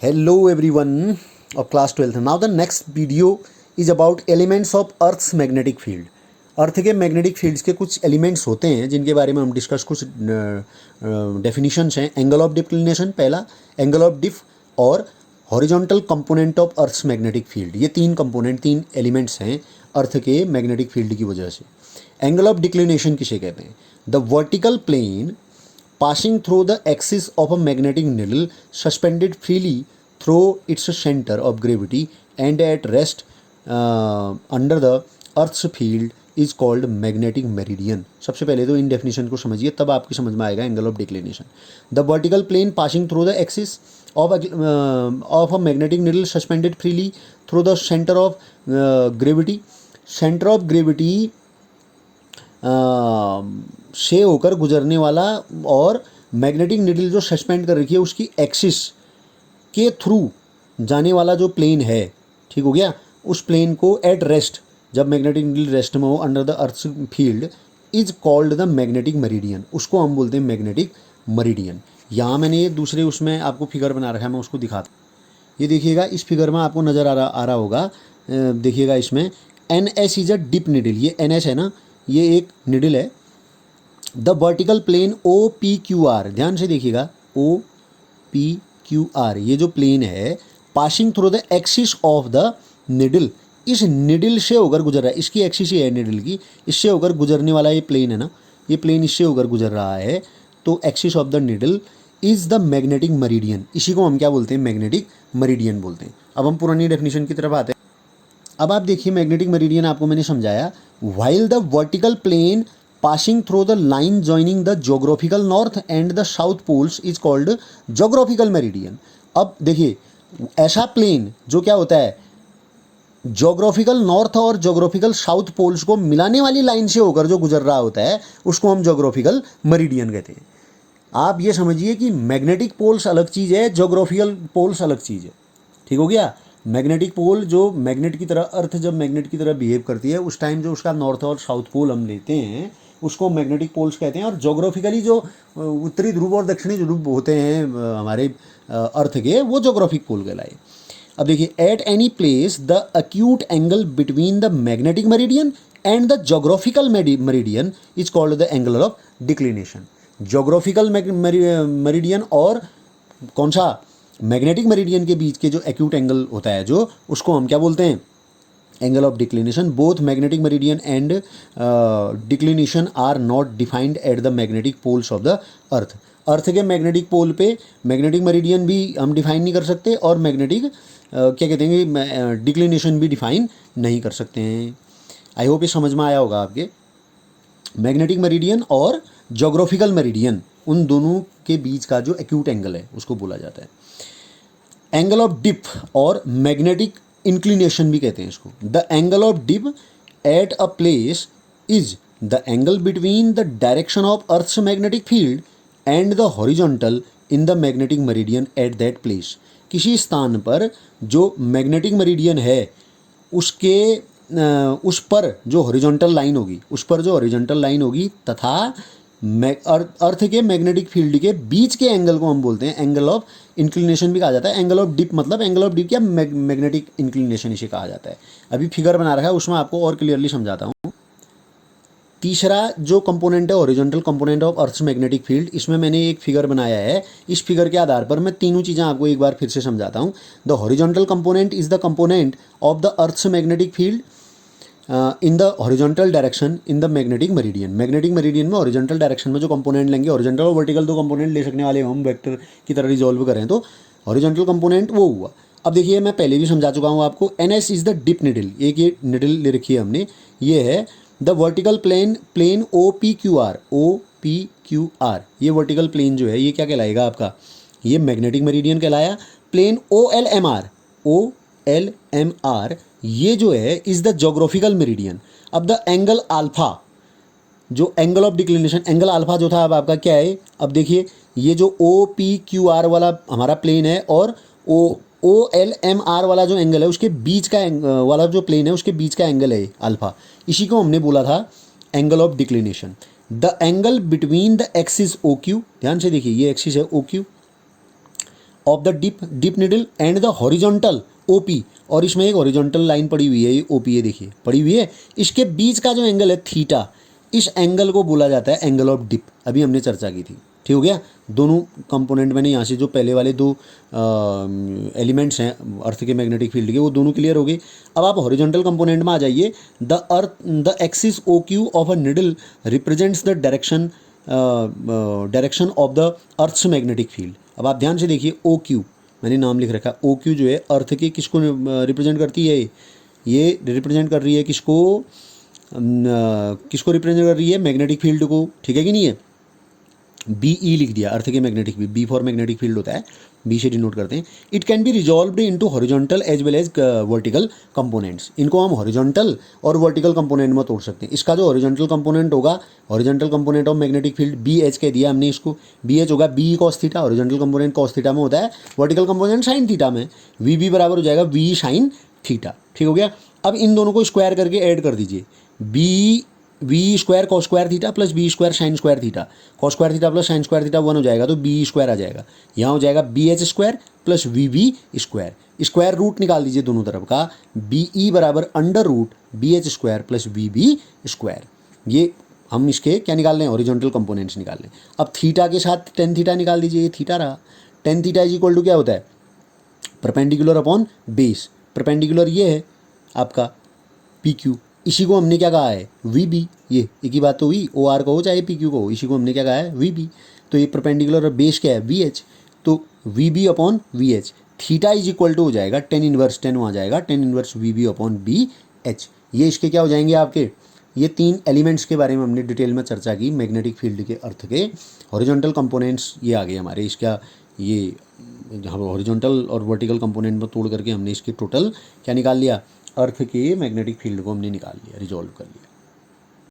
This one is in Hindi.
Hello everyone of class 12th. Now the next video is about elements of Earth's magnetic field. अर्थ के मैग्नेटिक फील्ड्स के कुछ एलिमेंट्स होते हैं जिनके बारे में हम डिस्कस कुछ डेफिनेशंस हैं. एंगल ऑफ डिक्लिनेशन पहला, एंगल ऑफ डिफ और horizontal component of earth's magnetic field. ये तीन एलिमेंट्स हैं अर्थ के मैग्नेटिक फील्ड की वजह से. एंगल ऑफ डिक्लिनेशन किसे कहते हैं? The vertical plane passing through the axis of a magnetic needle suspended freely through its center of gravity and at rest under the earth's field is called magnetic meridian. सबसे पहले तो इन डेफिनेशन को समझिए, तब आपकी समझ में आएगा angle of declination. The vertical plane passing through the axis of a magnetic needle suspended freely through the center of gravity. Centre of gravity से होकर गुजरने वाला और मैग्नेटिक नीडल जो सस्पेंड कर रखी है उसकी एक्सिस के थ्रू जाने वाला जो प्लेन है, ठीक हो गया, उस प्लेन को एट रेस्ट, जब मैग्नेटिक नीडल रेस्ट में हो under the earth field, is called the magnetic meridian. उसको हम बोलते हैं मैग्नेटिक मेरिडियन. यहाँ मैंने ये दूसरे उसमें आपको फिगर बना रखा है, मैं उसको दिखाता हूँ. ये देखिएगा, इस फिगर में आपको नज़र आ रहा होगा. देखिएगा इसमें NS is a dip needle. ये NS है ना, ये एक निडल है. द वर्टिकल प्लेन OPQR, ध्यान से देखिएगा, OPQR ये जो प्लेन है passing through the axis of the needle, इस निडल से होकर गुजर रहा है. इसकी एक्सिस ही है निडल की, इससे होकर गुजरने वाला ये प्लेन है ना, ये प्लेन इससे होकर गुजर रहा है, तो axis of the needle is the magnetic meridian. इसी को हम क्या बोलते हैं? मैग्नेटिक मेरिडियन बोलते हैं. अब हम पुरानी डेफिनेशन की तरफ आते हैं. अब आप देखिए, मैग्नेटिक मेरिडियन आपको मैंने समझाया. While the vertical plane passing through the line joining the geographical north and the south poles is called geographical meridian. अब देखिए, ऐसा प्लेन जो क्या होता है, जोग्राफिकल नॉर्थ और जोग्राफिकल साउथ पोल्स को मिलाने वाली लाइन से होकर जो गुजर रहा होता है, उसको हम जोग्राफिकल मेरिडियन कहते हैं. आप ये समझिए कि मैग्नेटिक पोल्स अलग चीज़ है, जोग्राफिकल पोल्स अलग चीज़ है. ठीक हो गया. मैग्नेटिक पोल जो मैग्नेट की तरह, अर्थ जब मैग्नेट की तरह बिहेव करती है उस टाइम जो उसका नॉर्थ और साउथ पोल हम लेते हैं उसको मैग्नेटिक पोल्स कहते हैं. और जोग्राफिकली जो उत्तरी ध्रुव और दक्षिणी ध्रुव होते हैं हमारे अर्थ के, वो जोग्राफिक पोल कहलाए. अब देखिए, at any place the acute angle between the magnetic meridian and the geographical meridian is called the angle of declination. Geographical meridian और कौन सा, मैग्नेटिक मेरिडियन के बीच के जो एक्यूट एंगल होता है जो, उसको हम क्या बोलते हैं? Angle of declination. Both magnetic meridian and declination are not defined at the magnetic poles of the earth. अर्थ के मैग्नेटिक पोल पे मैग्नेटिक मेरिडियन भी हम डिफाइन नहीं कर सकते और मैग्नेटिक क्या कहते हैं, डिक्लिनेशन भी डिफाइन नहीं कर सकते हैं. आई होप ये समझ में आया होगा आपके. मैग्नेटिक मेरिडियन और जोग्राफिकल मेरिडियन, उन दोनों के बीच का जो एक्यूट एंगल है उसको बोला जाता है. एंगल ऑफ डिप और मैग्नेटिक इंक्लिनेशन भी कहते हैं इसको. The angle of dip at a place is the angle between the direction of earth's magnetic field and the horizontal in the magnetic meridian at that place. किसी स्थान पर जो मैग्नेटिक मेरिडियन है उसके उस पर जो हॉरिजॉन्टल लाइन होगी, उस पर जो हॉरिजॉन्टल लाइन होगी तथा अर्थ के मैग्नेटिक फील्ड के बीच के एंगल को हम बोलते हैं एंगल ऑफ इंक्लिनेशन भी कहा जाता है. एंगल ऑफ डिप मतलब एंगल ऑफ डिप क्या, मैग्नेटिक इंक्लिनेशन इसे कहा जाता है. अभी फिगर बना रखा है, उसमें आपको और क्लियरली समझाता हूँ. तीसरा जो कंपोनेंट है horizontal component of earth's magnetic field, इसमें मैंने एक फिगर बनाया है. इस फिगर के आधार पर मैं तीनों चीज़ें आपको एक बार फिर से समझाता हूँ. The horizontal component is the component of the earth's magnetic field in the horizontal direction in the magnetic meridian. Magnetic meridian में हॉरिजॉन्टल डायरेक्शन में जो कंपोनेंट लेंगे, हॉरिजॉन्टल और वर्टिकल दो कंपोनेंट ले सकने वाले हम वेक्टर की तरह रिजॉल्व करें तो हॉरिजॉन्टल कंपोनेंट वो हुआ. अब देखिए, मैं पहले भी समझा चुका हूँ आपको. NS is the dip needle. एक ये निडल ले रखी है हमने, ये है द वर्टिकल प्लेन OPQR. ये वर्टिकल प्लेन जो है ये क्या कहलाएगा आपका? ये मैग्नेटिक मेरिडियन कहलाया. प्लेन OLMR ये जो है इज द जोग्राफिकल मेरिडियन. अब द एंगल अल्फा, जो angle of declination, angle alpha जो था अब आपका क्या है? अब देखिए, ये जो OPQR वाला हमारा प्लेन है और OLMR वाला जो एंगल है उसके बीच का वाला जो प्लेन है उसके बीच का एंगल है अल्फा. इसी को हमने बोला था angle of declination. The angle between the axis OQ, ध्यान से देखिए, ये एक्सिस है OQ, of the deep needle and the horizontal OP, और इसमें एक हॉरिजॉन्टल लाइन पड़ी हुई है, ये ओपी, ये देखिए पड़ी हुई है, इसके बीच का जो एंगल है थीटा, इस एंगल को बोला जाता है एंगल ऑफ डिप। अभी हमने चर्चा की थी, ठीक हो गया। दोनों कंपोनेंट मैंने यहाँ से जो पहले वाले दो एलिमेंट्स हैं अर्थ के मैग्नेटिक फील्ड के, वो दोनों क्लियर हो गए। अब आप हॉरिजॉन्टल कंपोनेंट में आ जाइए। The axis O Q of a needle represents the direction of the earth's magnetic field. अब आप ध्यान से देखिए, ओ क्यू मैंने नाम लिख रखा है, ओ क्यू जो है अर्थ के किसको रिप्रेजेंट करती है, ये रिप्रेजेंट कर रही है किसको, किसको रिप्रेजेंट कर रही है, मैग्नेटिक फील्ड को, ठीक है कि नहीं है। बी ई लिख दिया, अर्थ के magnetic field, B for magnetic field होता है, बी से डिनोट करते हैं। It can be resolved into horizontal as well as vertical components. इनको हम हॉरिजॉन्टल और वर्टिकल कंपोनेंट में तोड़ सकते हैं। इसका जो हॉरिजॉन्टल कंपोनेंट होगा, horizontal component of magnetic field B H कह दिया हमने इसको, बी एच होगा B cos theta, horizontal component cos theta में होता है, वर्टिकल कंपोनेंट साइन थीटा में, वी बी बराबर हो जाएगा वी साइन थीटा, ठीक हो गया। अब इन दोनों को स्क्वायर करके ऐड कर दीजिए, B V square cos square theta plus B square sine square theta, cos square theta plus sine square theta 1 हो जाएगा, तो बी स्क्वायर आ जाएगा। यहाँ हो जाएगा B H square plus V B square, square root निकाल दीजिए दोनों तरफ का, बी ई बराबर under root B H square plus V B square. ये हम इसके क्या निकाल रहे हैं, हॉरिजॉन्टल कंपोनेंट्स निकाल रहे हैं। अब थीटा के साथ टेन थीटा निकाल दीजिए, ये थीटा रहा। Tan theta is equal to क्या होता है, परपेंडिकुलर अपॉन बेस। परपेंडिकुलर ये है आपका पी क्यू, इसी को हमने क्या कहा है, वी बी। ये एक ही बात तो हुई, ओ आर कहो चाहे पी क्यू कहो, इसी को हमने क्या कहा है, वी बी। तो ये परपेंडिकुलर और बेस क्या है, वी एच, तो V B upon V H. Theta is equal to हो जाएगा टेन इनवर्स, टेन वहाँ जाएगा, tan inverse V B upon B H. ये इसके क्या हो जाएंगे आपके, ये तीन एलिमेंट्स के बारे में हमने डिटेल में चर्चा की मैग्नेटिक फील्ड के अर्थ के। हॉरिजॉन्टल कंपोनेंट्स ये आ गए हमारे, इसका ये हॉरिजॉन्टल और वर्टिकल कंपोनेंट में तोड़ करके हमने इसके टोटल क्या निकाल लिया, अर्थ के मैग्नेटिक फील्ड को हमने निकाल लिया, रिजॉल्व कर लिया।